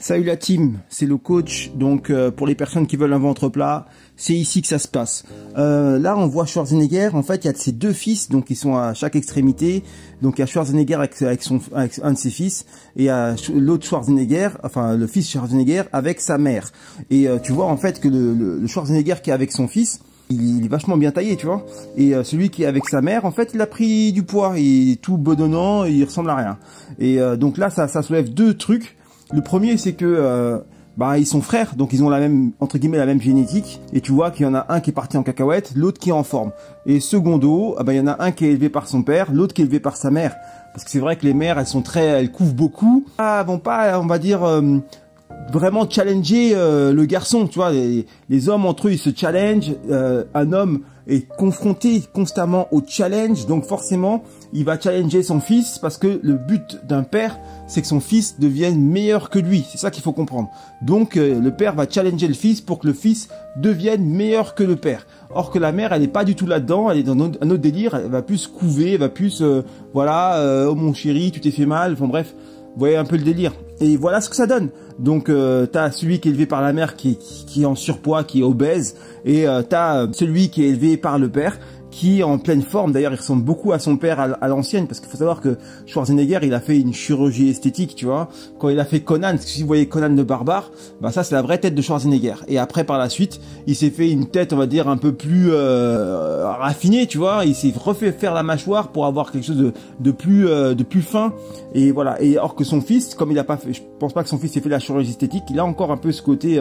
Salut la team, c'est le coach. Donc pour les personnes qui veulent un ventre plat, c'est ici que ça se passe. Là on voit Schwarzenegger. En fait il y a ses deux fils, donc ils sont à chaque extrémité. Donc il y a Schwarzenegger avec un de ses fils et l'autre Schwarzenegger, enfin le fils Schwarzenegger avec sa mère. Et tu vois en fait que le Schwarzenegger qui est avec son fils, il est vachement bien taillé, tu vois. Et celui qui est avec sa mère, en fait, il a pris du poids. Il est tout bedonnant, il ressemble à rien. Et donc là, ça soulève deux trucs. Le premier, c'est que ils sont frères, donc ils ont la même, entre guillemets, la même génétique. Et tu vois qu'il y en a un qui est parti en cacahuète, l'autre qui est en forme. Et secondo, il y en a un qui est élevé par son père, l'autre qui est élevé par sa mère. Parce que c'est vrai que les mères, elles couvent beaucoup. Elles vont pas, on va dire, vraiment challenger le garçon, tu vois. Les hommes entre eux, ils se challengent. Un homme est confronté constamment au challenge, donc forcément, il va challenger son fils parce que le but d'un père, c'est que son fils devienne meilleur que lui. C'est ça qu'il faut comprendre. Donc, le père va challenger le fils pour que le fils devienne meilleur que le père. Or que la mère, elle n'est pas du tout là-dedans. Elle est dans un autre délire. Elle va plus couver, elle va plus, oh mon chéri, tu t'es fait mal. Enfin bref, vous voyez un peu le délire. Et voilà ce que ça donne. Donc t'as celui qui est élevé par la mère qui est en surpoids, qui est obèse, et t'as celui qui est élevé par le père qui est en pleine forme. D'ailleurs, il ressemble beaucoup à son père à l'ancienne, parce qu'il faut savoir que Schwarzenegger, il a fait une chirurgie esthétique, tu vois. Quand il a fait Conan, parce que si vous voyez Conan le barbare, ça c'est la vraie tête de Schwarzenegger. Et après, par la suite, il s'est fait une tête, on va dire, un peu plus raffinée, tu vois. Il s'est refait faire la mâchoire pour avoir quelque chose de plus fin. Et voilà. Et or que son fils, comme il a pas fait, je pense pas que son fils ait fait la chirurgie esthétique, il a encore un peu ce côté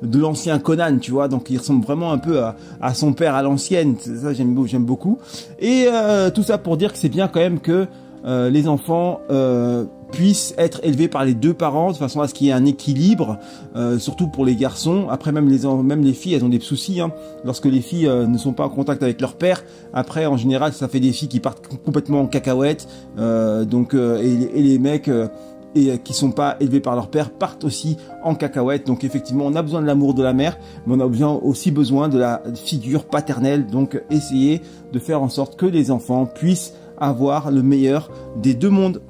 de l'ancien Conan, tu vois. Donc il ressemble vraiment un peu à son père à l'ancienne. Ça, j'aime beaucoup. Et tout ça pour dire que c'est bien quand même que les enfants puissent être élevés par les deux parents de façon à ce qu'il y ait un équilibre, surtout pour les garçons. Après même les filles, elles ont des soucis, hein. Lorsque les filles ne sont pas en contact avec leur père, après en général ça fait des filles qui partent complètement en cacahuète, et les mecs qui sont pas élevés par leur père partent aussi en cacahuète. Donc effectivement on a besoin de l'amour de la mère, mais on a aussi besoin de la figure paternelle. Donc essayez de faire en sorte que les enfants puissent avoir le meilleur des deux mondes.